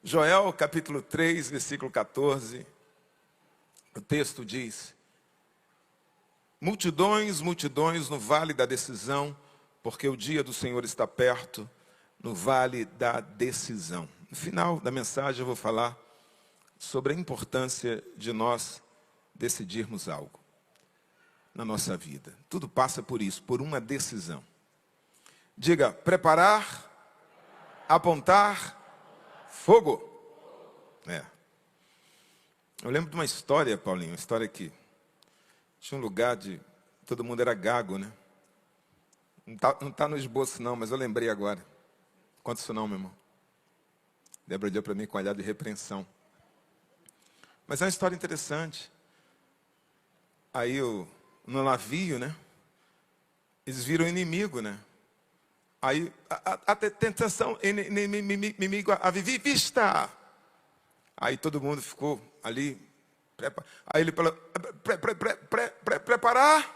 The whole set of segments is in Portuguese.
Joel, capítulo 3, versículo 14, o texto diz: multidões, multidões no vale da decisão, porque o dia do Senhor está perto, no vale da decisão. No final da mensagem eu vou falar sobre a importância de nós decidirmos algo na nossa vida. Tudo passa por isso, por uma decisão. Diga: preparar, apontar, fogo. Eu lembro de uma história, Paulinho, uma história que tinha um lugar de... todo mundo era gago, né? Não tá no esboço não, mas eu lembrei agora. Conta isso não, meu irmão. Débora deu para mim com olhar de repreensão. Mas é uma história interessante. Aí no navio, né? Eles viram o inimigo, né? Aí a tentação, inimigo a vista. Aí todo mundo ficou ali. Aí ele falou: preparar.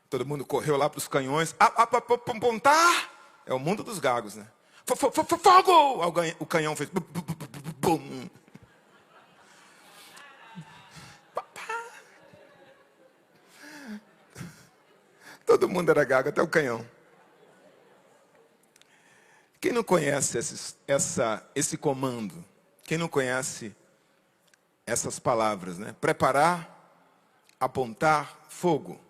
Todo mundo correu lá para os canhões. Apontar. É o mundo dos gagos, né? Fogo! O canhão fez. Bum. Todo mundo era gago, até o canhão. Quem não conhece esse comando? Quem não conhece essas palavras, né? Preparar, apontar, fogo.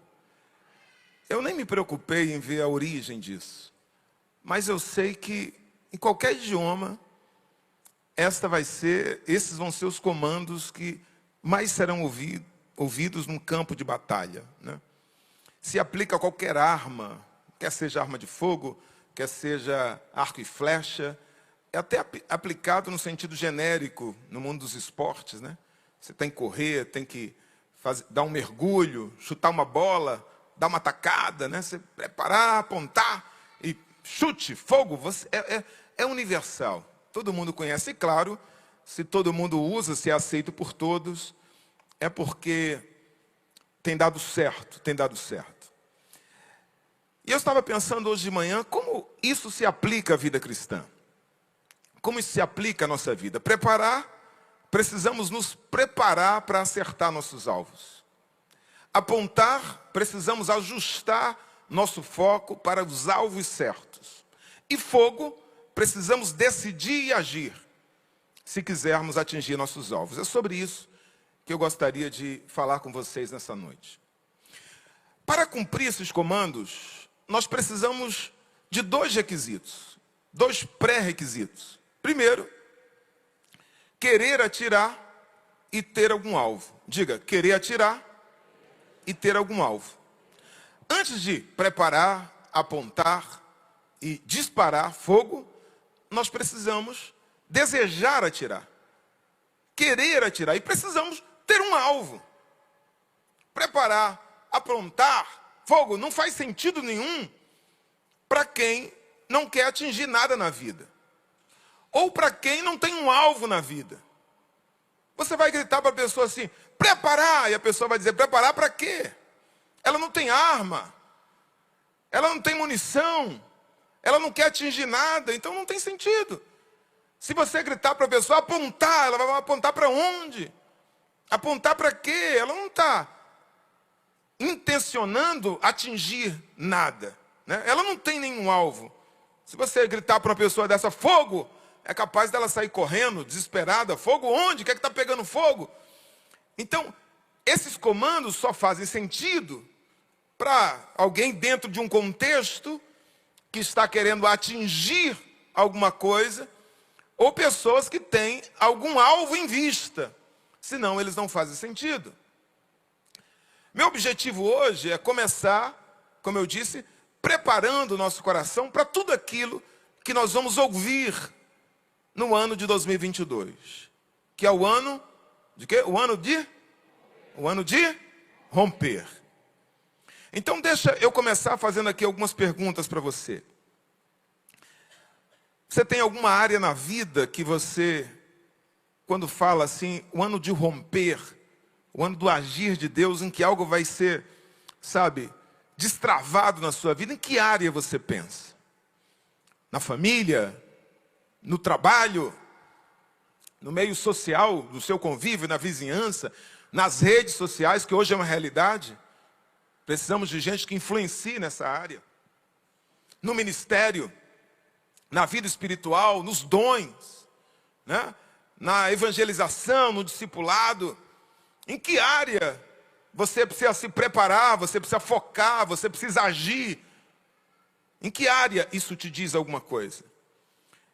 Eu nem me preocupei em ver a origem disso. Mas eu sei que em qualquer idioma, esses vão ser os comandos que mais serão ouvidos num campo de batalha, né? Se aplica a qualquer arma, quer seja arma de fogo, quer seja arco e flecha, é até aplicado no sentido genérico no mundo dos esportes, né? Você tem que correr, tem que dar um mergulho, chutar uma bola, dar uma tacada, né? Você preparar, apontar e chute, fogo, é universal. Todo mundo conhece. E claro, se todo mundo usa, se é aceito por todos, é porque tem dado certo, E eu estava pensando hoje de manhã, como isso se aplica à vida cristã? Como isso se aplica à nossa vida? Precisamos nos preparar para acertar nossos alvos. Apontar, precisamos ajustar nosso foco para os alvos certos. E fogo, precisamos decidir e agir, se quisermos atingir nossos alvos. É sobre isso que eu gostaria de falar com vocês nessa noite. Para cumprir esses comandos, nós precisamos de dois requisitos, dois pré-requisitos. Primeiro, querer atirar e ter algum alvo. Diga: querer atirar e ter algum alvo. Antes de preparar, apontar e disparar fogo, nós precisamos desejar atirar, querer atirar, e precisamos ter um alvo. Preparar, apontar fogo não faz sentido nenhum para quem não quer atingir nada na vida, ou para quem não tem um alvo na vida. Você vai gritar para a pessoa assim: preparar, e a pessoa vai dizer: preparar para quê? Ela não tem arma, ela não tem munição, ela não quer atingir nada, então não tem sentido. Se você gritar para a pessoa apontar, ela vai apontar para onde? Apontar para quê? Ela não está intencionando atingir nada, né? Ela não tem nenhum alvo. Se você gritar para uma pessoa dessa: fogo, é capaz dela sair correndo, desesperada. Fogo onde? O que é que está pegando fogo? Então, esses comandos só fazem sentido para alguém dentro de um contexto que está querendo atingir alguma coisa, ou pessoas que têm algum alvo em vista. Senão, eles não fazem sentido. Meu objetivo hoje é começar, como eu disse, preparando o nosso coração para tudo aquilo que nós vamos ouvir no ano de 2022. Que é o ano de quê? O ano de romper. Então deixa eu começar fazendo aqui algumas perguntas para você. Você tem alguma área na vida que você, quando fala assim, o ano de romper, o ano do agir de Deus, em que algo vai ser, destravado na sua vida, em que área você pensa? Na família? No trabalho? no meio social, do seu convívio, na vizinhança, nas redes sociais, que hoje é uma realidade. Precisamos de gente que influencie nessa área. No ministério, na vida espiritual, nos dons, né? Na evangelização, no discipulado. Em que área você precisa se preparar, você precisa focar, você precisa agir? Em que área isso te diz alguma coisa?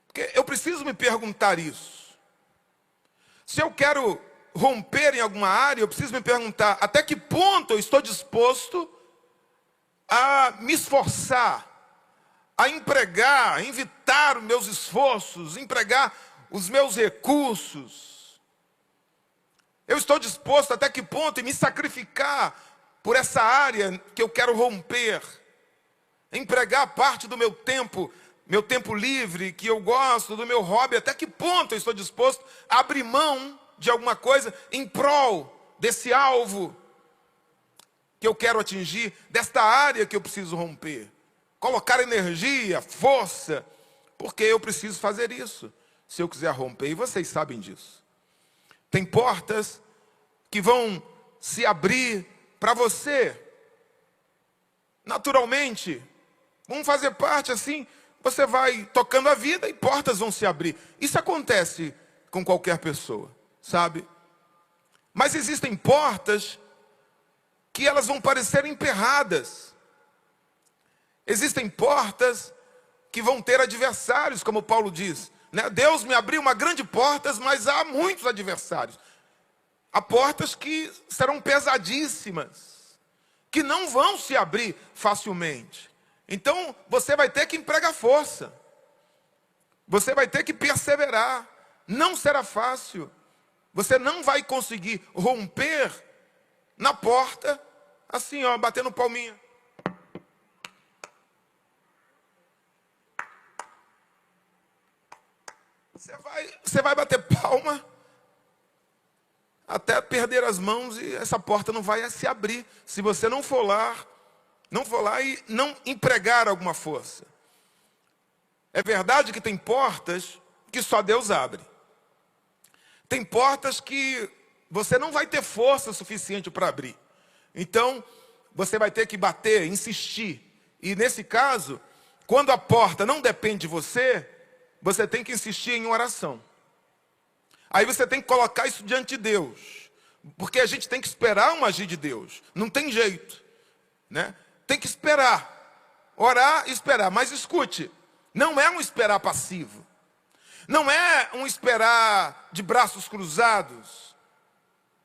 Porque eu preciso me perguntar isso. Se eu quero romper em alguma área, eu preciso me perguntar até que ponto eu estou disposto a me esforçar, a empregar, a invitar os meus esforços, empregar os meus recursos. Eu estou disposto até que ponto em me sacrificar por essa área que eu quero romper, empregar parte do meu tempo livre, que eu gosto, do meu hobby, até que ponto eu estou disposto a abrir mão de alguma coisa em prol desse alvo que eu quero atingir, desta área que eu preciso romper. Colocar energia, força, porque eu preciso fazer isso, se eu quiser romper, e vocês sabem disso. Tem portas que vão se abrir para você, naturalmente, vão fazer parte assim, você vai tocando a vida e portas vão se abrir. Isso acontece com qualquer pessoa, sabe? Mas existem portas que elas vão parecer emperradas. Existem portas que vão ter adversários, como Paulo diz, né? Deus me abriu uma grande porta, mas há muitos adversários. Há portas que serão pesadíssimas, que não vão se abrir facilmente. Então, você vai ter que empregar força. Você vai ter que perseverar. Não será fácil. Você não vai conseguir romper na porta, assim, ó, batendo palminha. Você vai bater palma até perder as mãos e essa porta não vai se abrir se você não for lá e não empregar alguma força. É verdade que tem portas que só Deus abre. Tem portas que você não vai ter força suficiente para abrir. Então, você vai ter que bater, insistir. E nesse caso, quando a porta não depende de você, você tem que insistir em oração. Aí você tem que colocar isso diante de Deus. Porque a gente tem que esperar um agir de Deus. Não tem jeito, né? Tem que esperar. Orar e esperar. Mas escute, não é um esperar passivo. Não é um esperar de braços cruzados.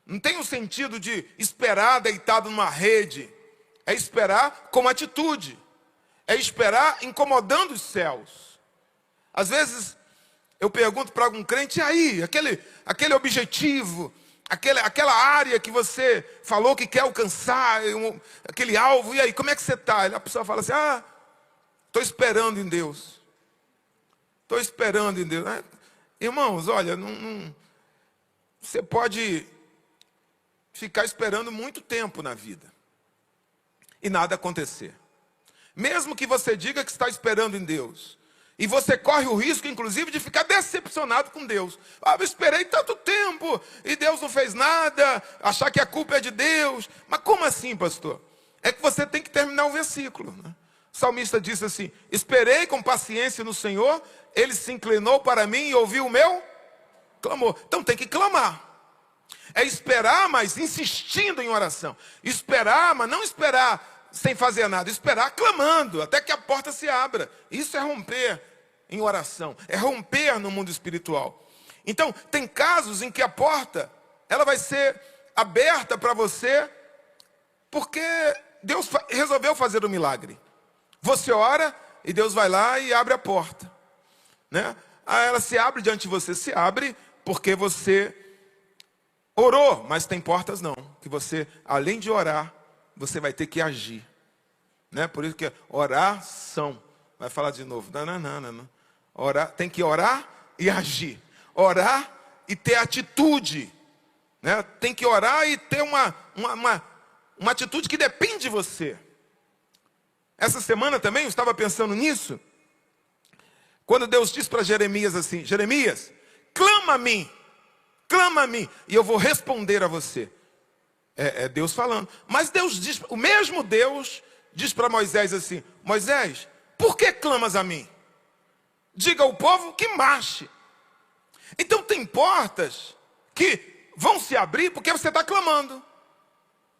Não tem o sentido de esperar deitado numa rede. É esperar com atitude. É esperar incomodando os céus. Às vezes eu pergunto para algum crente, e aí, aquele objetivo, aquela área que você falou que quer alcançar, aquele alvo, e aí, como é que você está? A pessoa fala assim, estou esperando em Deus. Estou esperando em Deus. Irmãos, olha, você pode ficar esperando muito tempo na vida e nada acontecer. Mesmo que você diga que está esperando em Deus, e você corre o risco, inclusive, de ficar decepcionado com Deus. Eu esperei tanto tempo e Deus não fez nada, achar que a culpa é de Deus. Mas como assim, pastor? É que você tem que terminar o versículo, né? O salmista disse assim, esperei com paciência no Senhor, Ele se inclinou para mim e ouviu o meu clamor. Então tem que clamar. É esperar, mas insistindo em oração. Esperar, mas não esperar sem fazer nada. Esperar clamando, até que a porta se abra. Isso é romper em oração. É romper no mundo espiritual. Então, tem casos em que a porta, ela vai ser aberta para você, porque Deus resolveu fazer um milagre. Você ora e Deus vai lá e abre a porta, né? Ela se abre diante de você, se abre porque você orou, mas tem portas não, que você, além de orar, você vai ter que agir, né? Por isso que é oração. Vai falar de novo. Não. Orar, tem que orar e agir. Orar e ter atitude, né? Tem que orar e ter uma atitude que depende de você. Essa semana também eu estava pensando nisso. Quando Deus disse para Jeremias assim, Jeremias, clama a mim. clama a mim e eu vou responder a você. É Deus falando. Mas Deus diz, o mesmo Deus diz para Moisés assim: Moisés, por que clamas a mim? Diga ao povo que marche. Então tem portas que vão se abrir porque você está clamando.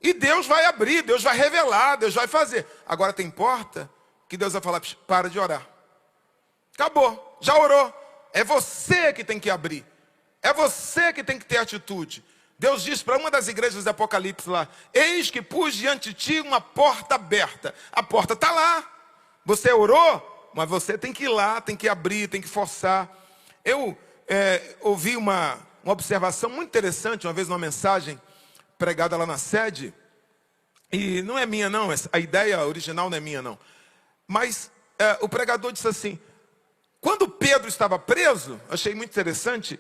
E Deus vai abrir, Deus vai revelar, Deus vai fazer. Agora tem porta que Deus vai falar: para de orar. Acabou, já orou. É você que tem que abrir. É você que tem que ter atitude. Deus diz para uma das igrejas do Apocalipse lá: eis que pus diante de ti uma porta aberta. A porta está lá. Você orou, mas você tem que ir lá, tem que abrir, tem que forçar. Eu ouvi uma observação muito interessante uma vez numa mensagem pregada lá na sede. E não é minha não, a ideia original não é minha não. Mas o pregador disse assim: quando Pedro estava preso, achei muito interessante,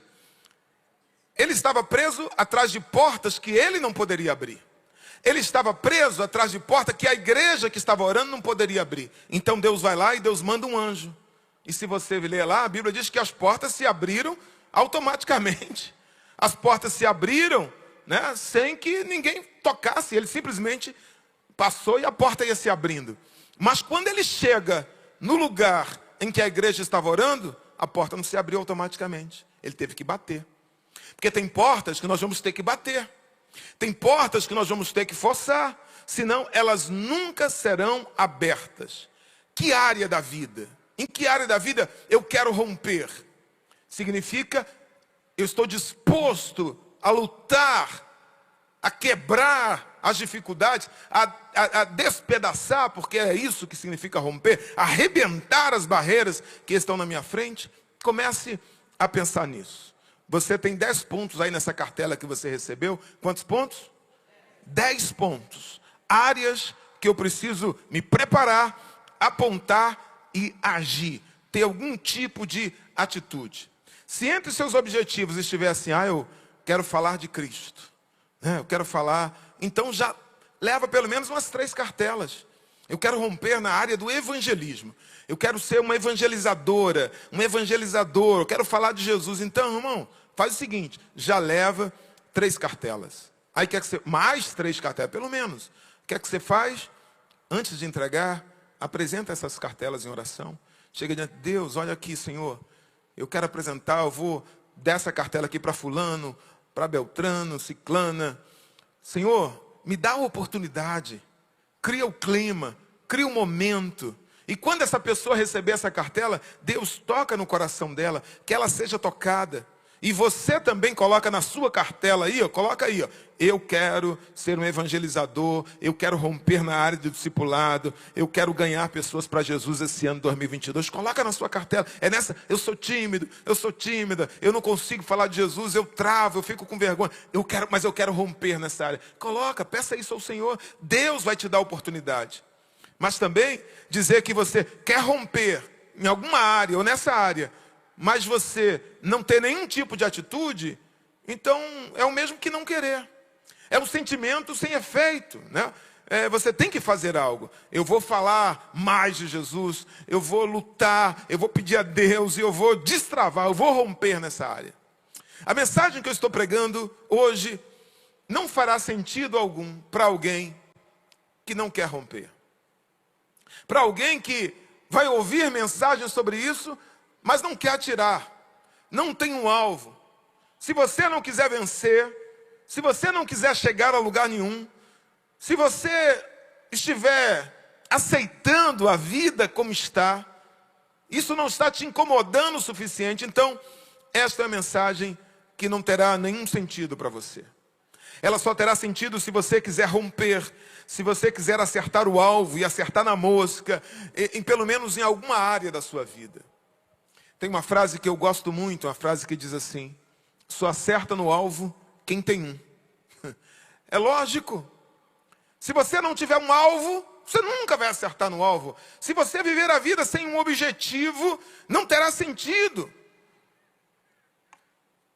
ele estava preso atrás de portas que ele não poderia abrir. Ele estava preso atrás de porta que a igreja que estava orando não poderia abrir. Então Deus vai lá e Deus manda um anjo. E se você ler lá, a Bíblia diz que as portas se abriram automaticamente. As portas se abriram, né, sem que ninguém tocasse. Ele simplesmente passou e a porta ia se abrindo. Mas quando ele chega no lugar em que a igreja estava orando, a porta não se abriu automaticamente. Ele teve que bater. Porque tem portas que nós vamos ter que bater. Tem portas que nós vamos ter que forçar. Senão elas nunca serão abertas. Que área da vida? Em que área da vida eu quero romper? Significa, eu estou disposto a lutar, a quebrar as dificuldades, a despedaçar, porque é isso que significa romper, arrebentar as barreiras que estão na minha frente. Comece a pensar nisso. Você tem 10 pontos aí nessa cartela que você recebeu. Quantos pontos? 10 pontos. Áreas que eu preciso me preparar, apontar e agir. Ter algum tipo de atitude. Se entre os seus objetivos estiver assim: eu quero falar de Cristo, eu quero falar, então já leva pelo menos umas 3 cartelas. Eu quero romper na área do evangelismo. Eu quero ser uma evangelizadora, um evangelizador. Eu quero falar de Jesus. Então, irmão, faz o seguinte: já leva 3 cartelas. Aí quer que você, mais 3 cartelas, pelo menos. O que é que você faz? Antes de entregar, apresenta essas cartelas em oração. Chega diante de Deus: olha aqui, Senhor, eu quero apresentar, eu vou dar essa cartela aqui para fulano, para Beltrano, Ciclana. Senhor, me dá a oportunidade. Cria o clima, cria o momento. E quando essa pessoa receber essa cartela, Deus toca no coração dela, que ela seja tocada. E você também coloca na sua cartela aí, coloca aí, eu quero ser um evangelizador, eu quero romper na área do discipulado, eu quero ganhar pessoas para Jesus esse ano 2022. Coloca na sua cartela. É nessa: eu sou tímido, eu sou tímida, eu não consigo falar de Jesus, eu travo, eu fico com vergonha. Mas eu quero romper nessa área. Coloca, peça isso ao Senhor. Deus vai te dar a oportunidade. Mas também dizer que você quer romper em alguma área ou nessa área, mas você não ter nenhum tipo de atitude, então é o mesmo que não querer. É um sentimento sem efeito, né? Você tem que fazer algo. Eu vou falar mais de Jesus, eu vou lutar, eu vou pedir a Deus, e eu vou destravar, eu vou romper nessa área. A mensagem que eu estou pregando hoje não fará sentido algum para alguém que não quer romper. Para alguém que vai ouvir mensagens sobre isso, mas não quer atirar, não tem um alvo. Se você não quiser vencer, se você não quiser chegar a lugar nenhum, se você estiver aceitando a vida como está, isso não está te incomodando o suficiente, então esta é a mensagem que não terá nenhum sentido para você. Ela só terá sentido se você quiser romper, se você quiser acertar o alvo e acertar na mosca, pelo menos em alguma área da sua vida. Tem uma frase que eu gosto muito, uma frase que diz assim: só acerta no alvo quem tem um. É lógico. Se você não tiver um alvo, você nunca vai acertar no alvo. Se você viver a vida sem um objetivo, não terá sentido.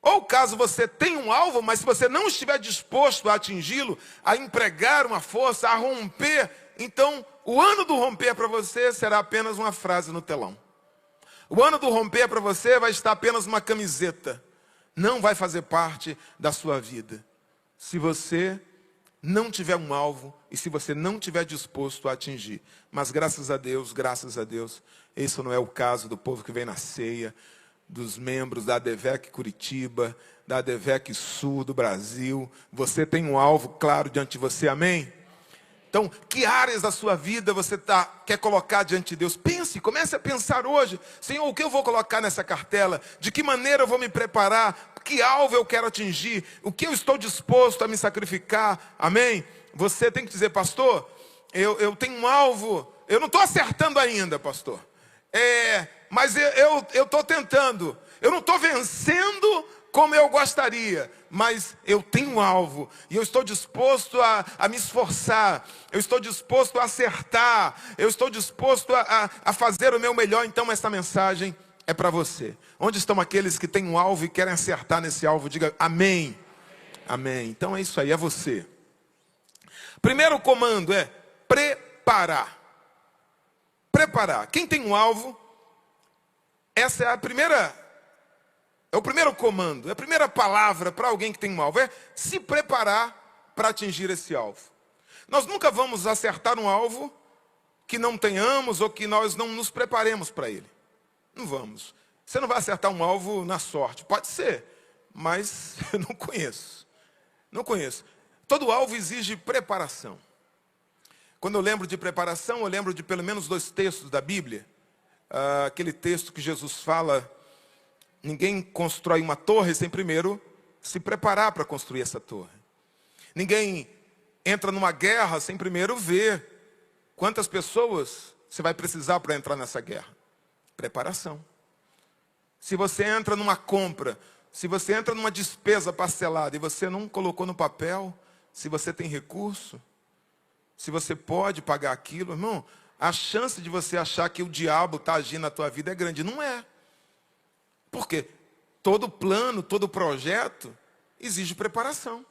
Ou caso você tenha um alvo, mas se você não estiver disposto a atingi-lo, a empregar uma força, a romper, então o ano do romper para você será apenas uma frase no telão. O ano do romper para você vai estar apenas uma camiseta. não vai fazer parte da sua vida se você não tiver um alvo e se você não tiver disposto a atingir. Mas graças a Deus, esse não é o caso do povo que vem na ceia, dos membros da ADVEC Curitiba, da ADVEC Sul do Brasil. Você tem um alvo claro diante de você, amém? Então, que áreas da sua vida você quer colocar diante de Deus? Pense, comece a pensar hoje. Senhor, o que eu vou colocar nessa cartela? De que maneira eu vou me preparar? Que alvo eu quero atingir? O que eu estou disposto a me sacrificar? Amém? Você tem que dizer, pastor, eu tenho um alvo. Eu não estou acertando ainda, pastor. Mas eu estou tentando. Eu não estou vencendo como eu gostaria, mas eu tenho um alvo, e eu estou disposto a me esforçar, eu estou disposto a acertar, eu estou disposto a fazer o meu melhor. Então essa mensagem é para você. Onde estão aqueles que têm um alvo e querem acertar nesse alvo? Diga amém. Amém. Então é isso aí, é você. Primeiro comando é preparar. Preparar. Quem tem um alvo, essa é o primeiro comando, é a primeira palavra para alguém que tem um alvo, é se preparar para atingir esse alvo. Nós nunca vamos acertar um alvo que não tenhamos ou que nós não nos preparemos para ele. Não vamos. Você não vai acertar um alvo na sorte. Pode ser, mas eu não conheço. Não conheço. Todo alvo exige preparação. Quando eu lembro de preparação, eu lembro de pelo menos 2 textos da Bíblia. Aquele texto que Jesus fala: ninguém constrói uma torre sem primeiro se preparar para construir essa torre. Ninguém entra numa guerra sem primeiro ver quantas pessoas você vai precisar para entrar nessa guerra. Preparação. Se você entra numa compra, se você entra numa despesa parcelada e você não colocou no papel, se você tem recurso, se você pode pagar aquilo, irmão, a chance de você achar que o diabo está agindo na tua vida é grande. Não é. Porque todo plano, todo projeto exige preparação.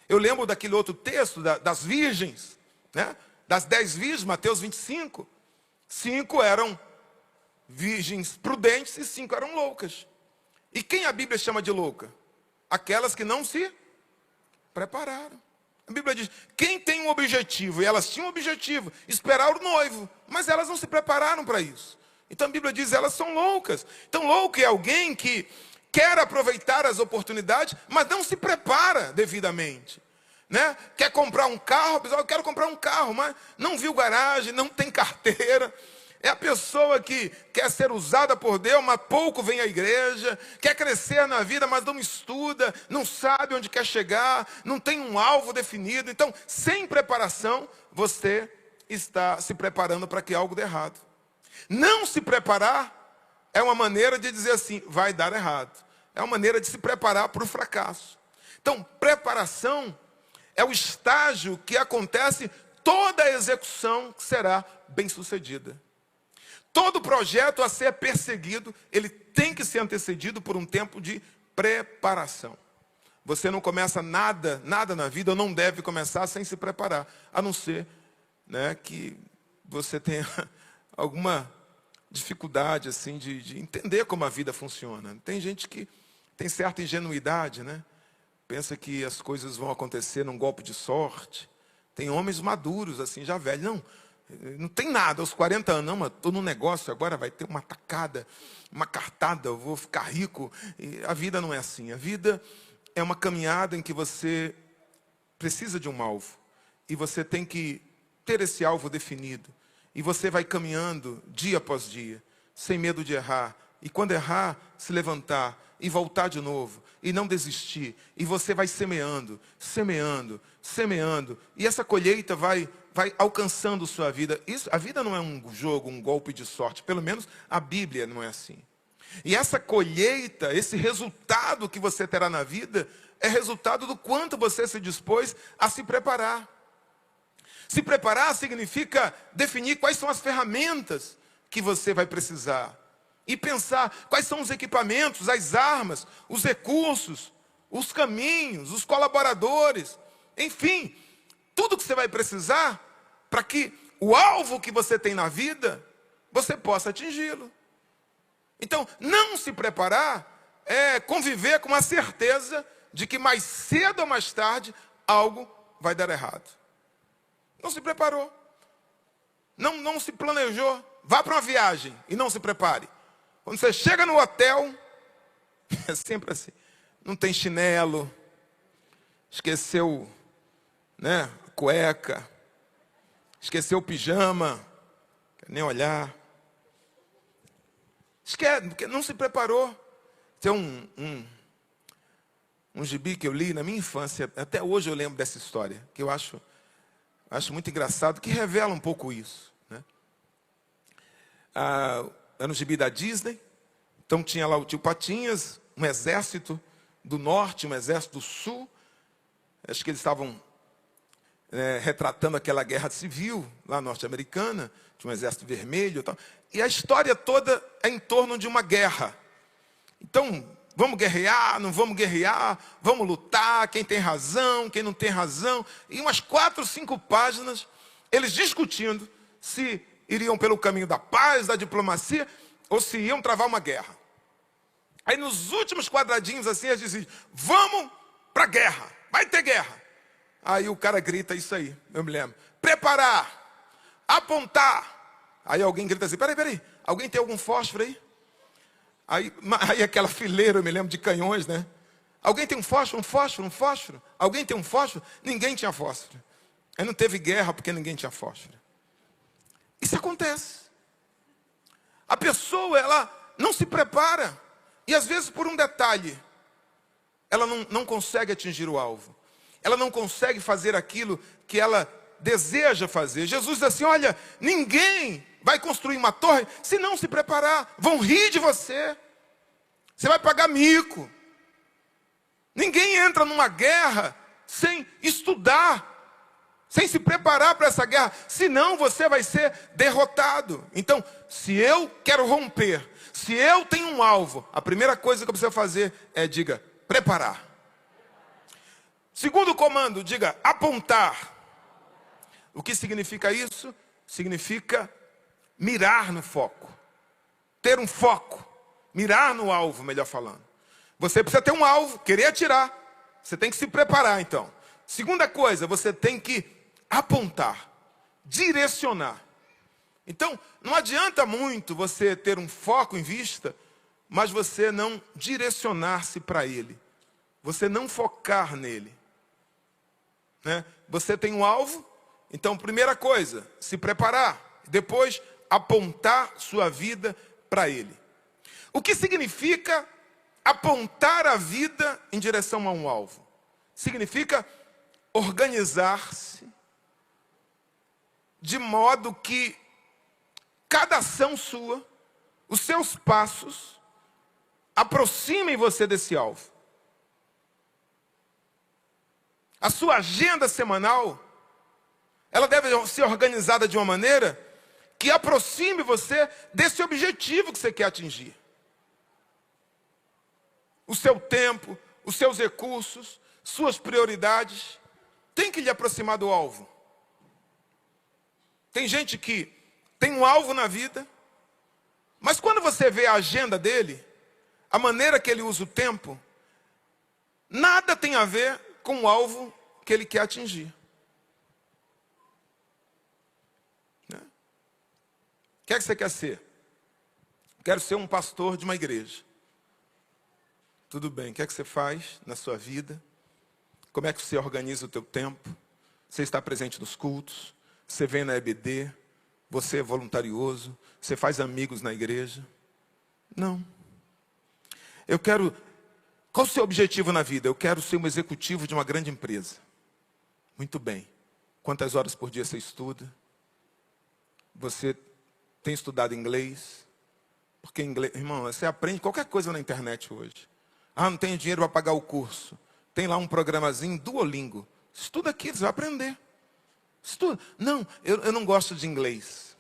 Eu lembro daquele outro texto das virgens, né? Das 10 virgens, Mateus 25. 5 eram virgens prudentes e 5 eram loucas. E quem a Bíblia chama de louca? Aquelas que não se prepararam. A Bíblia diz, quem tem um objetivo, e elas tinham um objetivo, esperar o noivo, mas elas não se prepararam para isso. Então a Bíblia diz, elas são loucas. Então louco é alguém que quer aproveitar as oportunidades, mas não se prepara devidamente. Né? Quer comprar um carro, eu quero comprar um carro, mas não viu garagem, não tem carteira. É a pessoa que quer ser usada por Deus, mas pouco vem à igreja, quer crescer na vida, mas não estuda, não sabe onde quer chegar, não tem um alvo definido. Então, sem preparação, você está se preparando para que algo dê errado. Não se preparar é uma maneira de dizer assim, vai dar errado. É uma maneira de se preparar para o fracasso. Então, preparação é o estágio que acontece toda a execução que será bem sucedida. Todo projeto a ser perseguido, ele tem que ser antecedido por um tempo de preparação. Você não começa nada na vida, ou não deve começar sem se preparar. A não ser, né, que você tenha alguma dificuldade assim, de entender como a vida funciona. Tem gente que tem certa ingenuidade, né? Pensa que as coisas vão acontecer num golpe de sorte. Tem homens maduros, assim, já velhos. Não tem nada, aos 40 anos, não, mas estou num negócio, agora vai ter uma tacada, uma cartada, eu vou ficar rico. E a vida não é assim. A vida é uma caminhada em que você precisa de um alvo. E você tem que ter esse alvo definido. E você vai caminhando dia após dia, sem medo de errar. E quando errar, se levantar e voltar de novo. E não desistir. E você vai semeando, semeando, semeando. E essa colheita vai alcançando sua vida. A vida não é um jogo, um golpe de sorte. Pelo menos a Bíblia não é assim. E essa colheita, esse resultado que você terá na vida, é resultado do quanto você se dispôs a se preparar. Se preparar significa definir quais são as ferramentas que você vai precisar. E pensar quais são os equipamentos, as armas, os recursos, os caminhos, os colaboradores. Enfim, tudo que você vai precisar para que o alvo que você tem na vida, você possa atingi-lo. Então, não se preparar conviver com a certeza de que mais cedo ou mais tarde algo vai dar errado. Não se preparou. Não se planejou. Vá para uma viagem e não se prepare. Quando você chega no hotel, é sempre assim. Não tem chinelo, esqueceu, cueca, esqueceu o pijama, quer nem olhar. Esquece, porque não se preparou. Tem um gibi que eu li na minha infância, até hoje eu lembro dessa história, que eu acho muito engraçado, que revela um pouco isso. Era um gibi da Disney, então tinha lá o tio Patinhas, um exército do norte, um exército do sul. Acho que eles estavam retratando aquela guerra civil lá norte-americana, tinha um exército vermelho e tal. E a história toda é em torno de uma guerra. Então, vamos guerrear, não vamos guerrear, vamos lutar, quem tem razão, quem não tem razão. E umas 4, 5 páginas, eles discutindo se iriam pelo caminho da paz, da diplomacia, ou se iam travar uma guerra. Aí nos últimos quadradinhos assim, eles dizem, vamos para a guerra, vai ter guerra. Aí o cara grita isso aí, eu me lembro. Preparar, apontar. Aí alguém grita assim, peraí, alguém tem algum fósforo aí? Aí aquela fileira, eu me lembro, de canhões, né? Alguém tem um fósforo? Alguém tem um fósforo? Ninguém tinha fósforo. Aí não teve guerra porque ninguém tinha fósforo. Isso acontece. A pessoa, ela não se prepara. E às vezes por um detalhe, ela não consegue atingir o alvo. Ela não consegue fazer aquilo que ela deseja fazer. Jesus diz assim, olha, ninguém vai construir uma torre se não se preparar. Vão rir de você. Você vai pagar mico. Ninguém entra numa guerra sem estudar, sem se preparar para essa guerra. Senão você vai ser derrotado. Então, se eu quero romper, se eu tenho um alvo, a primeira coisa que eu preciso fazer é, diga, preparar. Segundo comando, diga, apontar. O que significa isso? Significa mirar no foco. Ter um foco. Mirar no alvo, melhor falando. Você precisa ter um alvo, querer atirar. Você tem que se preparar, então. Segunda coisa, você tem que apontar. Direcionar. Então, não adianta muito você ter um foco em vista, mas você não direcionar-se para ele. Você não focar nele. Você tem um alvo, então primeira coisa, se preparar. Depois, apontar sua vida para ele. O que significa apontar a vida em direção a um alvo? Significa organizar-se de modo que cada ação sua, os seus passos, aproximem você desse alvo. A sua agenda semanal, ela deve ser organizada de uma maneira que aproxime você desse objetivo que você quer atingir. O seu tempo, os seus recursos, suas prioridades, tem que lhe aproximar do alvo. Tem gente que tem um alvo na vida, mas quando você vê a agenda dele, a maneira que ele usa o tempo, nada tem a ver com o alvo que ele quer atingir. O que é que você quer ser? Quero ser um pastor de uma igreja. Tudo bem, o que é que você faz na sua vida? Como é que você organiza o teu tempo? Você está presente nos cultos? Você vem na EBD? Você é voluntarioso? Você faz amigos na igreja? Não. Qual o seu objetivo na vida? Eu quero ser um executivo de uma grande empresa. Muito bem. Quantas horas por dia você estuda? Você tem estudado inglês? Porque inglês, irmão, você aprende qualquer coisa na internet hoje. Não tenho dinheiro para pagar o curso. Tem lá um programazinho, Duolingo. Estuda aqui, você vai aprender. Estuda. Não, eu não gosto de inglês.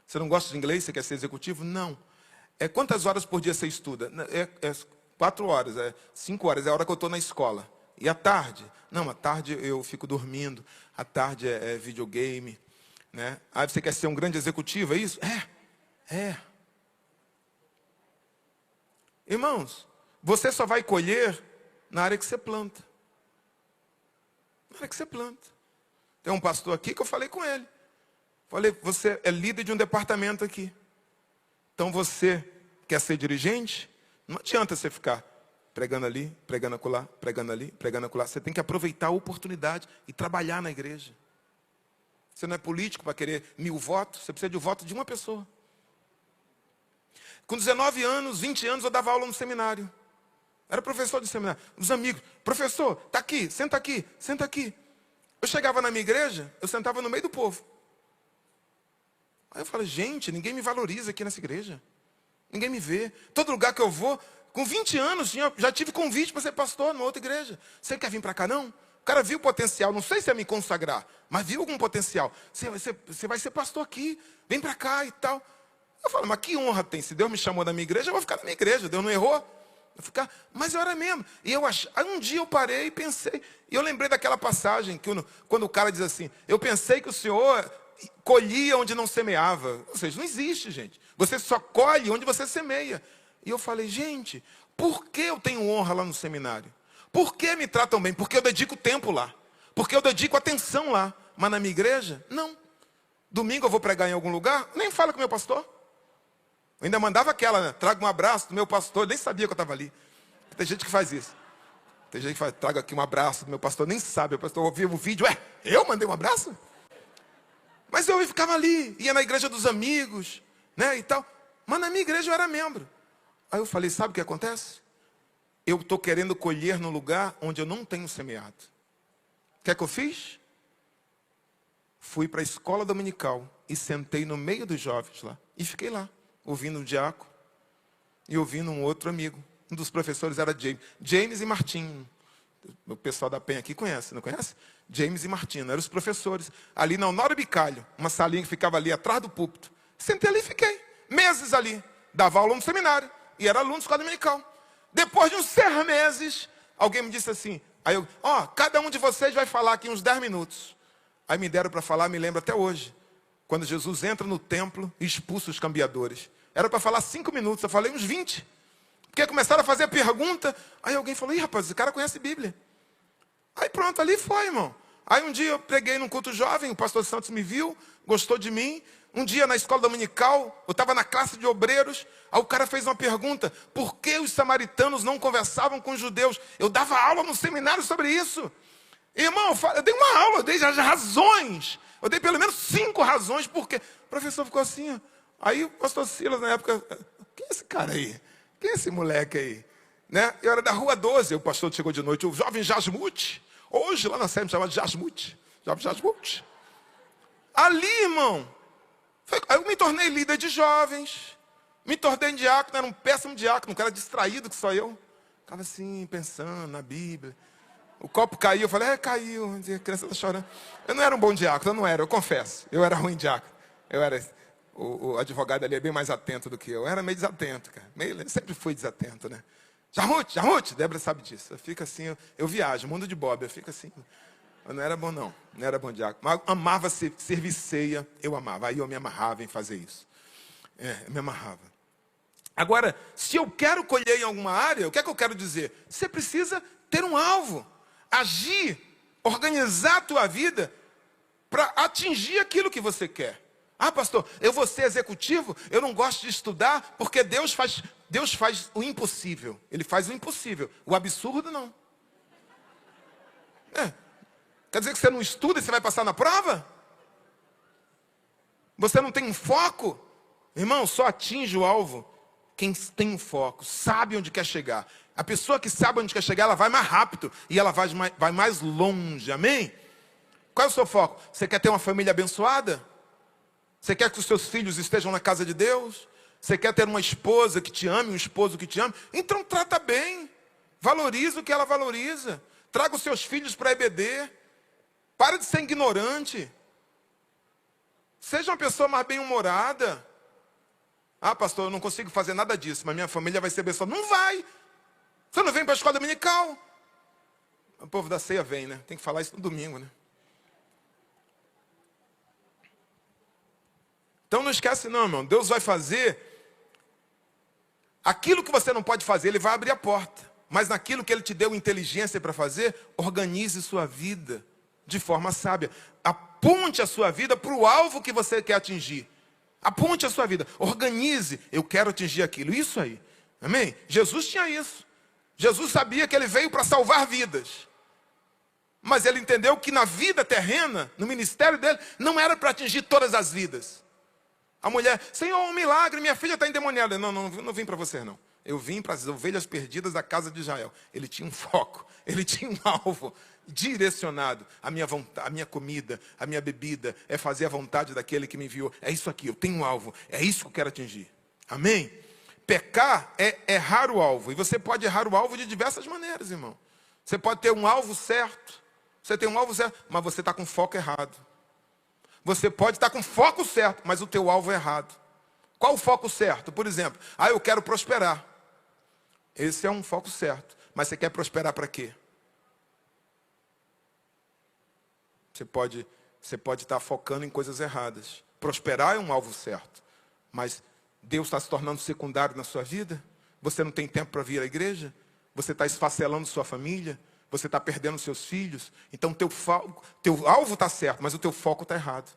Você não gosta de inglês? Você quer ser executivo? Não. Quantas horas por dia você estuda? 4 horas, 5 horas, é a hora que eu estou na escola. E à tarde? Não, à tarde eu fico dormindo. À tarde é videogame. Né? Você quer ser um grande executivo, é isso? É. Irmãos, Você só vai colher na área que você planta. Na área que você planta. Tem um pastor aqui que eu falei com ele. Falei, você é líder de um departamento aqui. Então você quer ser dirigente? Não adianta você ficar pregando ali, pregando acolá, pregando ali, pregando acolá. Você tem que aproveitar a oportunidade e trabalhar na igreja. Você não é político para querer 1000 votos, você precisa de um voto de uma pessoa. Com 19 anos, 20 anos, eu dava aula no seminário. Era professor de seminário. Os amigos, professor, está aqui, senta aqui, senta aqui. Eu chegava na minha igreja, eu sentava no meio do povo. Aí eu falei, gente, ninguém me valoriza aqui nessa igreja. Ninguém me vê. Todo lugar que eu vou, com 20 anos, já tive convite para ser pastor numa outra igreja. Você quer vir para cá, não? O cara viu o potencial, não sei se é me consagrar, mas viu algum potencial. Você vai ser pastor aqui, vem para cá e tal. Eu falo, mas que honra tem? Se Deus me chamou da minha igreja, eu vou ficar na minha igreja. Deus não errou. Mas eu era mesmo. E aí um dia eu parei e pensei. E eu lembrei daquela passagem, que quando o cara diz assim, eu pensei que o Senhor colhia onde não semeava. Ou seja, não existe, gente. Você só colhe onde você semeia. E eu falei, gente, por que eu tenho honra lá no seminário? Por que me tratam bem? Porque eu dedico tempo lá. Porque eu dedico atenção lá. Mas na minha igreja, não. Domingo eu vou pregar em algum lugar, nem fala com o meu pastor. Eu ainda mandava aquela, né? Traga um abraço do meu pastor, eu nem sabia que eu estava ali. Tem gente que faz isso. Tem gente que faz, traga aqui um abraço do meu pastor, nem sabe. O pastor ouviu o vídeo, eu mandei um abraço? Mas eu ficava ali, ia na igreja dos amigos, né, e tal. Mas na minha igreja eu era membro. Aí eu falei, sabe o que acontece? Eu estou querendo colher no lugar onde eu não tenho semeado. O que é que eu fiz? Fui para a escola dominical e sentei no meio dos jovens lá. E fiquei lá, ouvindo um diácono e ouvindo um outro amigo. Um dos professores era James e Martim. O pessoal da Penha aqui conhece, não conhece? James e Martino, eram os professores. Ali na Honório Bicalho, uma salinha que ficava ali atrás do púlpito. Sentei ali e fiquei, meses ali. Dava aula no seminário e era aluno da escola dominical. Depois de uns 6 meses, alguém me disse assim, aí eu, cada um de vocês vai falar aqui uns 10 minutos. Aí me deram para falar, me lembro até hoje, quando Jesus entra no templo e expulsa os cambiadores. Era para falar 5 minutos, eu falei uns 20. Porque começaram a fazer pergunta, aí alguém falou, ih rapaz, esse cara conhece Bíblia. Aí pronto, ali foi, irmão. Aí um dia eu preguei num culto jovem, o pastor Santos me viu, gostou de mim. Um dia na escola dominical, eu estava na classe de obreiros, aí o cara fez uma pergunta, por que os samaritanos não conversavam com os judeus? Eu dava aula no seminário sobre isso. Irmão, eu dei uma aula, eu dei as razões. Eu dei pelo menos 5 razões, porque o professor ficou assim, ó. Aí o pastor Silas, na época, quem é esse cara aí? Quem é esse moleque aí? Né? Eu era da Rua 12, o pastor chegou de noite, o jovem Jasmute. Hoje, lá na série, me chamava de Jasmute. Jovem Jasmute. Ali, irmão, aí eu me tornei líder de jovens. Me tornei diácono, era um péssimo diácono, um cara distraído que só eu. Ficava assim, pensando na Bíblia. O copo caiu, eu falei, caiu, a criança está chorando. Eu não era um bom diácono, eu não era, eu confesso. Eu era ruim diácono. Eu era, o advogado ali é bem mais atento do que eu. Eu era meio desatento, cara. Sempre fui desatento, né? Jarmute, Débora sabe disso. Eu fico assim, eu viajo, mundo de Bob, eu fico assim. Eu não era bom não era bom diácono. Mas eu amava servir ceia, eu amava. Aí eu me amarrava em fazer isso. Eu me amarrava. Agora, se eu quero colher em alguma área, o que é que eu quero dizer? Você precisa ter um alvo. Agir, organizar a tua vida para atingir aquilo que você quer. Ah, pastor, eu vou ser executivo, eu não gosto de estudar, porque Deus faz o impossível. Ele faz o impossível. O absurdo, não. Quer dizer que você não estuda e você vai passar na prova? Você não tem um foco? Irmão, só atinge o alvo quem tem um foco, sabe onde quer chegar. A pessoa que sabe onde quer chegar, ela vai mais rápido e ela vai mais longe, amém? Qual é o seu foco? Você quer ter uma família abençoada? Você quer que os seus filhos estejam na casa de Deus? Você quer ter uma esposa que te ame, um esposo que te ame? Então trata bem, valoriza o que ela valoriza. Traga os seus filhos para a EBD. Para de ser ignorante. Seja uma pessoa mais bem-humorada. Ah, pastor, eu não consigo fazer nada disso, mas minha família vai ser abençoada. Não vai. Você não vem para a escola dominical. O povo da ceia vem, né? Tem que falar isso no domingo, né? Então não esquece não, irmão. Deus vai fazer Aquilo que você não pode fazer, Ele vai abrir a porta. Mas naquilo que Ele te deu inteligência para fazer, organize sua vida de forma sábia. Aponte a sua vida para o alvo que você quer atingir. Aponte a sua vida. Organize. Eu quero atingir aquilo. Isso aí. Amém? Jesus tinha isso. Jesus sabia que Ele veio para salvar vidas. Mas Ele entendeu que na vida terrena, no ministério dele, não era para atingir todas as vidas. A mulher, Senhor, um milagre, minha filha está endemoniada. Não vim para você não. Eu vim para as ovelhas perdidas da casa de Israel. Ele tinha um foco, ele tinha um alvo direcionado. A minha vontade, a minha comida, a minha bebida é fazer a vontade daquele que me enviou. É isso aqui, eu tenho um alvo, é isso que eu quero atingir. Amém? Pecar é errar o alvo. E você pode errar o alvo de diversas maneiras, irmão. Você pode ter um alvo certo. Você tem um alvo certo, mas você está com foco errado. Você pode estar com foco certo, mas o teu alvo é errado. Qual o foco certo? Por exemplo, eu quero prosperar. Esse é um foco certo. Mas você quer prosperar para quê? Você pode estar focando em coisas erradas. Prosperar é um alvo certo. Mas Deus está se tornando secundário na sua vida? Você não tem tempo para vir à igreja? Você está esfacelando sua família? Você está perdendo seus filhos? Então teu alvo está certo, mas o teu foco está errado.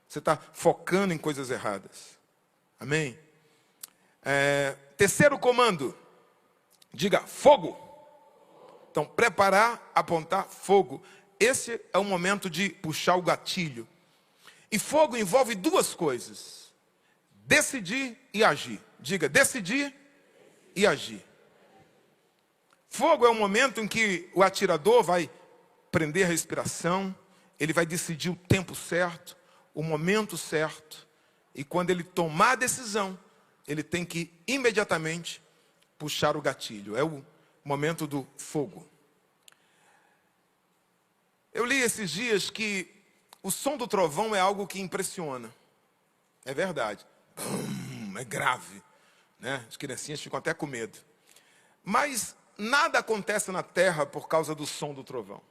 Você está focando em coisas erradas. Amém? Terceiro comando. Diga, fogo. Então, preparar, apontar, fogo. Esse é o momento de puxar o gatilho. E fogo envolve duas coisas. Decidir e agir. Diga, decidir e agir. Fogo é o momento em que o atirador vai prender a respiração, ele vai decidir o tempo certo, o momento certo, e quando ele tomar a decisão, ele tem que imediatamente puxar o gatilho. É o momento do fogo. Eu li esses dias que o som do trovão é algo que impressiona. É verdade. É grave, né? As criancinhas ficam até com medo. Mas nada acontece na terra por causa do som do trovão.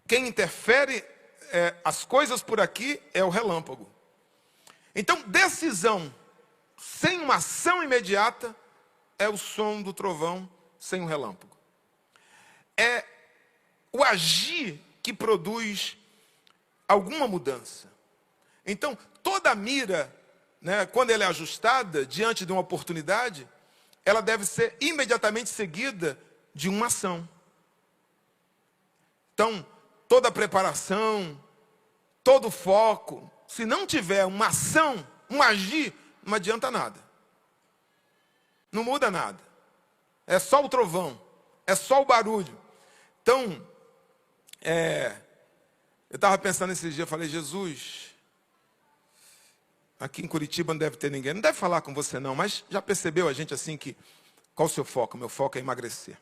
Quem interfere as coisas por aqui é o relâmpago. Então, decisão sem uma ação imediata é o som do trovão sem o relâmpago. É o agir que produz alguma mudança. Então, toda mira, né, quando ela é ajustada diante de uma oportunidade, ela deve ser imediatamente seguida de uma ação. Então, toda preparação, todo foco, se não tiver uma ação, um agir, não adianta nada. Não muda nada. É só o trovão, é só o barulho. Então, eu estava pensando esses dias, eu falei, Jesus, aqui em Curitiba não deve ter ninguém, não deve falar com você não, mas já percebeu a gente assim que, qual o seu foco? Meu foco é emagrecer.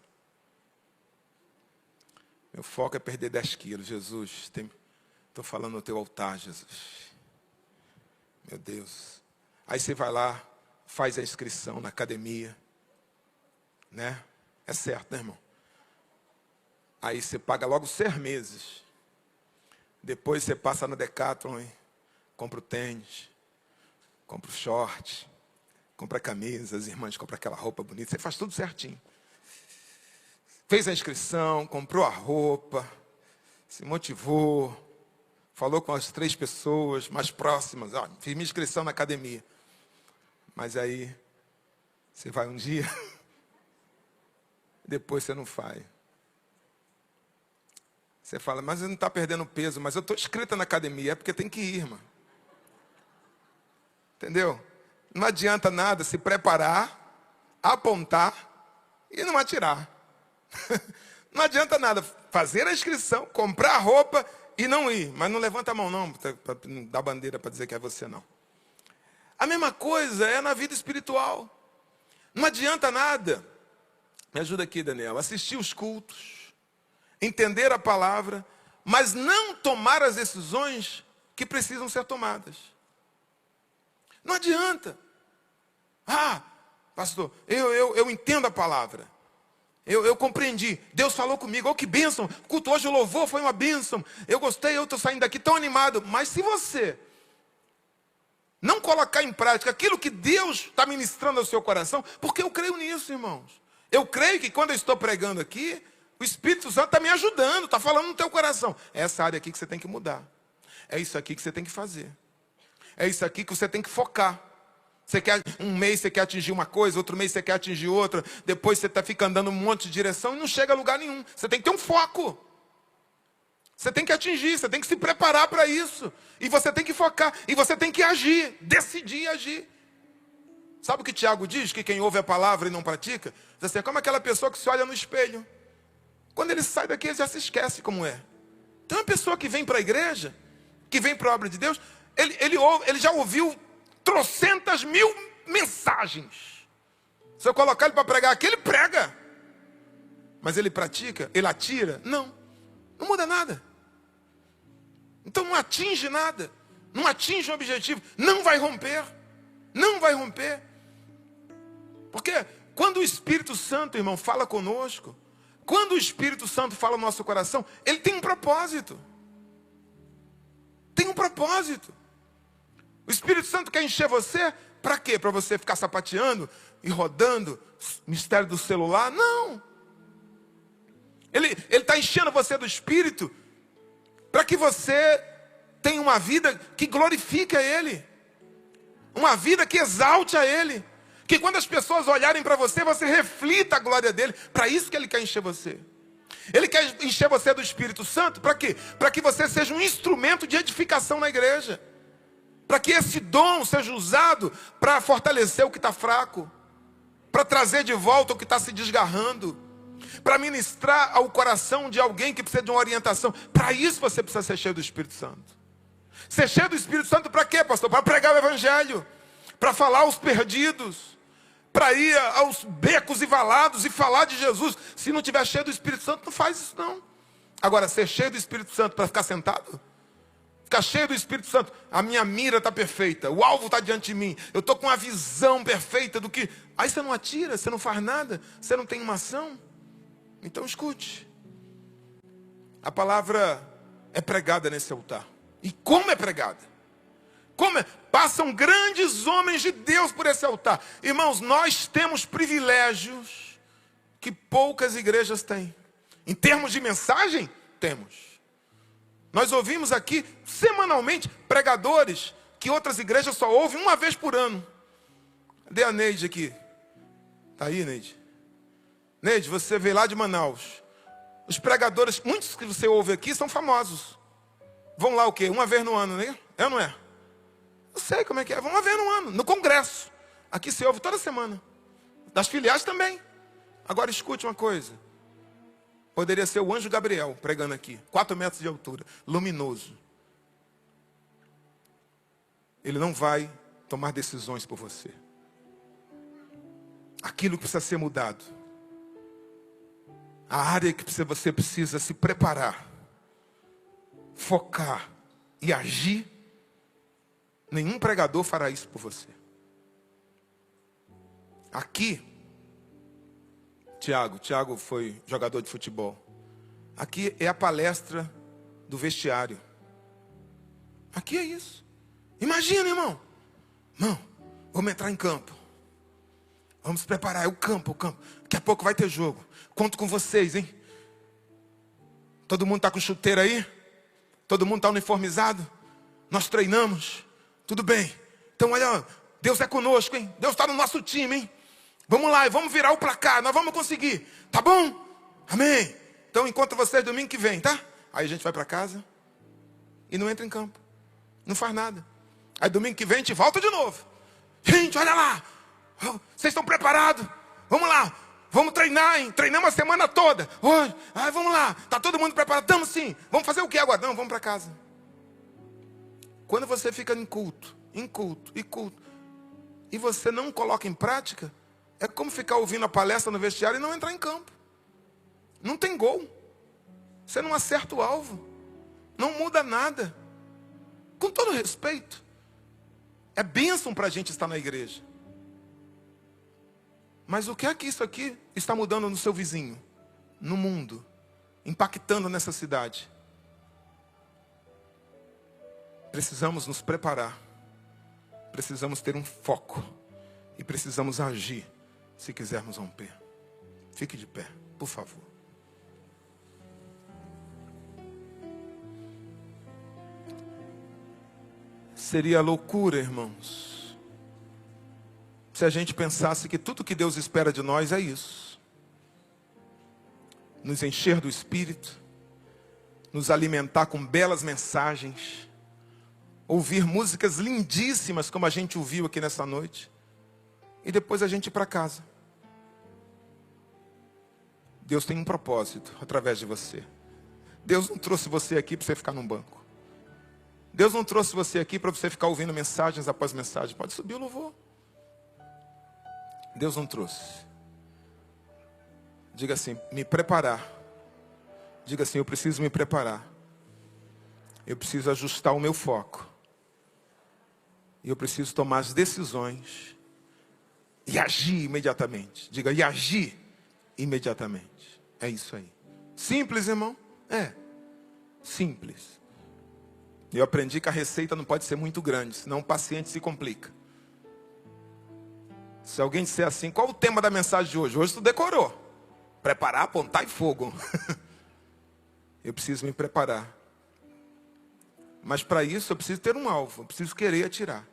Meu foco é perder 10 quilos, Jesus, estou falando no teu altar, Jesus. Meu Deus. Aí você vai lá, faz a inscrição na academia, né? É certo, né, irmão? Aí você paga logo 6 meses. Depois você passa na Decathlon, compra o tênis, compra o short, compra a camisa, as irmãs compram aquela roupa bonita, você faz tudo certinho. Fez a inscrição, comprou a roupa, se motivou, falou com as 3 pessoas mais próximas, fiz minha inscrição na academia. Mas aí, você vai um dia, depois você não faz. Você fala, mas eu não está perdendo peso, mas eu estou inscrita na academia, é porque tem que ir, irmã. Entendeu? Não adianta nada se preparar, apontar e não atirar. Não adianta nada fazer a inscrição, comprar a roupa e não ir. Mas não levanta a mão não, para não dar bandeira para dizer que é você não. A mesma coisa é na vida espiritual. Não adianta nada. Me ajuda aqui, Daniel. Assistir os cultos, entender a palavra, mas não tomar as decisões que precisam ser tomadas. Não adianta. Pastor, eu entendo a palavra. Eu compreendi. Deus falou comigo. Oh, que bênção. O culto hoje, o louvor foi uma bênção. Eu gostei, eu estou saindo daqui tão animado. Mas se você Não colocar em prática aquilo que Deus está ministrando ao seu coração, porque eu creio nisso, irmãos. Eu creio que quando eu estou pregando aqui, o Espírito Santo está me ajudando, está falando no teu coração. É essa área aqui que você tem que mudar. É isso aqui que você tem que fazer. É isso aqui que você tem que focar. Você quer, um mês você quer atingir uma coisa, outro mês você quer atingir outra, depois você fica andando um monte de direção e não chega a lugar nenhum. Você tem que ter um foco. Você tem que atingir, você tem que se preparar para isso. E você tem que focar, e você tem que agir, decidir agir. Sabe o que Tiago diz? Que quem ouve a palavra e não pratica, diz assim, é como aquela pessoa que se olha no espelho. Quando ele sai daqui, ele já se esquece como é. Então, uma pessoa que vem para a igreja, que vem para a obra de Deus, ele já ouviu trocentas mil mensagens. Se eu colocar ele para pregar aqui, ele prega. Mas ele pratica? Ele atira? Não muda nada. Então não atinge nada. Não atinge o objetivo. Não vai romper. Não vai romper. Porque quando o Espírito Santo, irmão, fala conosco, quando o Espírito Santo fala no nosso coração, ele tem um propósito. Tem um propósito. O Espírito Santo quer encher você, para quê? Para você ficar sapateando e rodando mistério do celular? Não. Ele está enchendo você do Espírito para que você tenha uma vida que glorifique a Ele. Uma vida que exalte a Ele. Que quando as pessoas olharem para você, você reflita a glória dEle. Para isso que Ele quer encher você. Ele quer encher você do Espírito Santo, para quê? Para que você seja um instrumento de edificação na igreja. Para que esse dom seja usado para fortalecer o que está fraco. Para trazer de volta o que está se desgarrando. Para ministrar ao coração de alguém que precisa de uma orientação. Para isso você precisa ser cheio do Espírito Santo. Ser cheio do Espírito Santo para quê, pastor? Para pregar o Evangelho. Para falar aos perdidos. Para ir aos becos e valados e falar de Jesus. Se não tiver cheio do Espírito Santo, não faz isso não. Agora, ser cheio do Espírito Santo para ficar sentado? Ficar cheio do Espírito Santo. A minha mira está perfeita. O alvo está diante de mim. Eu estou com uma visão perfeita do que... Aí você não atira, você não faz nada. Você não tem uma ação. Então escute. A palavra é pregada nesse altar. E como é pregada? Passam grandes homens de Deus por esse altar. Irmãos, nós temos privilégios que poucas igrejas têm. Em termos de mensagem, temos. Nós ouvimos aqui, semanalmente, pregadores que outras igrejas só ouvem uma vez por ano. Cadê a Neide aqui? Está aí, Neide? Neide, você veio lá de Manaus. Os pregadores, muitos que você ouve aqui, são famosos. Vão lá o quê? Uma vez no ano, né? É ou não é? Eu sei como é que é. Vão uma vez no ano, no congresso. Aqui se ouve toda semana. Das filiais também. Agora escute uma coisa. Poderia ser o anjo Gabriel pregando aqui. 4 metros de altura. Luminoso. Ele não vai tomar decisões por você. Aquilo que precisa ser mudado. A área que você precisa se preparar. Focar e agir. Nenhum pregador fará isso por você. Aqui, Tiago foi jogador de futebol. Aqui é a palestra do vestiário. Aqui é isso. Imagina, irmão. Irmão, vamos entrar em campo. Vamos preparar, é o campo. Daqui a pouco vai ter jogo. Conto com vocês, hein? Todo mundo está com chuteira aí? Todo mundo está uniformizado? Nós treinamos? Tudo bem. Então, olha, Deus é conosco, hein? Deus está no nosso time, hein? Vamos lá, vamos virar o placar, nós vamos conseguir. Tá bom? Amém. Então, encontro vocês domingo que vem, tá? Aí a gente vai para casa e não entra em campo. Não faz nada. Aí domingo que vem a gente volta de novo. Gente, olha lá. Vocês estão preparados? Vamos lá. Vamos treinar, hein? Treinamos a semana toda. Hoje, vamos lá. Tá todo mundo preparado? Estamos sim. Vamos fazer o que agora? Não, vamos para casa. Quando você fica em culto, e você não coloca em prática, é como ficar ouvindo a palestra no vestiário e não entrar em campo. Não tem gol. Você não acerta o alvo. Não muda nada. Com todo respeito, é bênção para a gente estar na igreja. Mas o que é que isso aqui está mudando no seu vizinho? No mundo? Impactando nessa cidade? Precisamos nos preparar. precisamos ter um foco. E precisamos agir se quisermos romper. Fique de pé, por favor. Seria loucura, irmãos, se a gente pensasse que tudo que Deus espera de nós é isso. Nos encher do Espírito, nos alimentar com belas mensagens, ouvir músicas lindíssimas como a gente ouviu aqui nessa noite, e depois a gente ir para casa. Deus tem um propósito através de você. Deus não trouxe você aqui para você ficar num banco. Deus não trouxe você aqui para você ficar ouvindo mensagens após mensagem. Pode subir o louvor. Deus não trouxe. Diga assim, me preparar. Diga assim, eu preciso me preparar. Eu preciso ajustar o meu foco. E eu preciso tomar as decisões e agir imediatamente. Diga, e agir imediatamente. É isso aí. Simples, irmão? É. Simples. Eu aprendi que a receita não pode ser muito grande, senão o paciente se complica. Se alguém disser assim, qual o tema da mensagem de hoje? Hoje tu decorou. Preparar, apontar e fogo. Eu preciso me preparar. Mas para isso eu preciso ter um alvo, eu preciso querer atirar.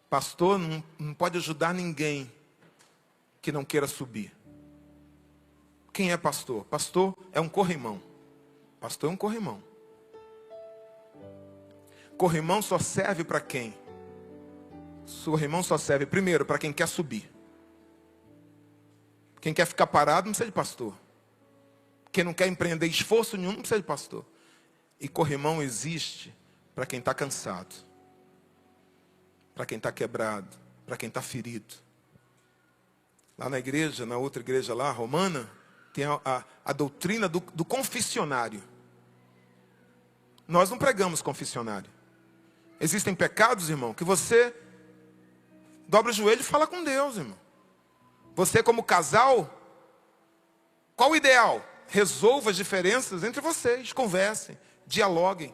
Pastor não pode ajudar ninguém que não queira subir. Quem é pastor? Pastor é um corrimão. Pastor é um corrimão. Corrimão só serve para quem? Corrimão só serve, primeiro, para quem quer subir. Quem quer ficar parado não precisa de pastor. Quem não quer empreender esforço nenhum não precisa de pastor. E corrimão existe para quem está cansado. Para quem está quebrado. Para quem está ferido. Lá na igreja, na outra igreja lá, romana, tem a doutrina do confessionário. Nós não pregamos confessionário. Existem pecados, irmão, que você dobra o joelho e fala com Deus, irmão. Você como casal, qual o ideal? Resolva as diferenças entre vocês, conversem, dialoguem,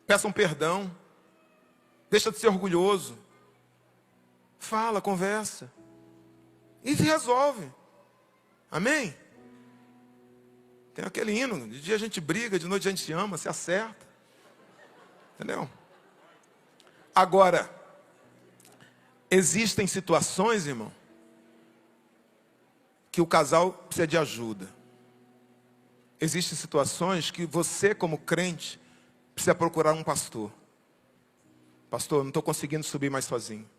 peçam perdão, deixa de ser orgulhoso, fala, conversa, e se resolve, amém? Tem aquele hino, de dia a gente briga, de noite a gente ama, se acerta, entendeu? Agora, existem situações, irmão, que o casal precisa de ajuda. Existem situações que você, como crente, precisa procurar um pastor. Pastor, eu não estou conseguindo subir mais sozinho.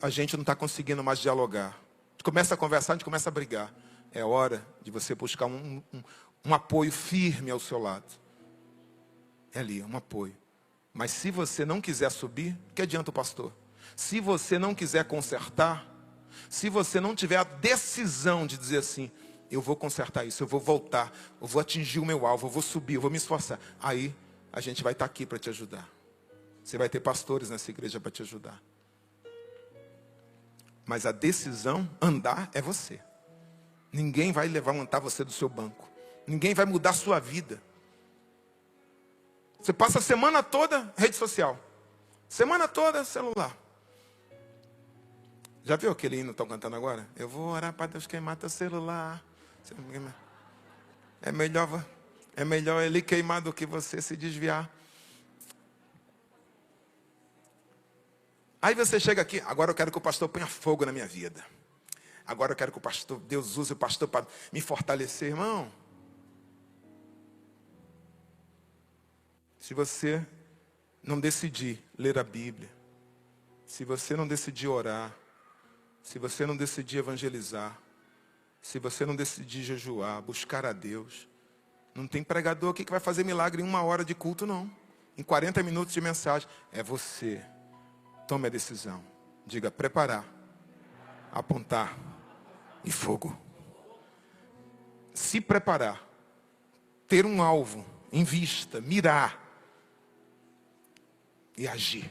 A gente não está conseguindo mais dialogar. A gente começa a conversar, a gente começa a brigar. É hora de você buscar um apoio firme ao seu lado. É ali, um apoio. Mas se você não quiser subir, que adianta o pastor? Se você não quiser consertar, se você não tiver a decisão de dizer assim, eu vou consertar isso, eu vou voltar, eu vou atingir o meu alvo, eu vou subir, eu vou me esforçar. Aí a gente vai estar aqui para te ajudar. Você vai ter pastores nessa igreja para te ajudar. Mas a decisão, andar, é você. Ninguém vai levantar você do seu banco. Ninguém vai mudar a sua vida. Você passa a semana toda rede social. Semana toda celular. Já viu aquele hino que estão cantando agora? Eu vou orar para Deus queimar teu celular. É melhor ele queimar do que você se desviar. Aí você chega aqui, agora eu quero que o pastor ponha fogo na minha vida. Agora eu quero que o pastor, Deus use o pastor para me fortalecer, irmão. Se você não decidir ler a Bíblia, se você não decidir orar, se você não decidir evangelizar, se você não decidir jejuar, buscar a Deus, não tem pregador aqui que vai fazer milagre em 1 hora de culto, não. Em 40 minutos de mensagem. É você. Tome a decisão. Diga, preparar, apontar e fogo. Se preparar, ter um alvo em vista, mirar e agir.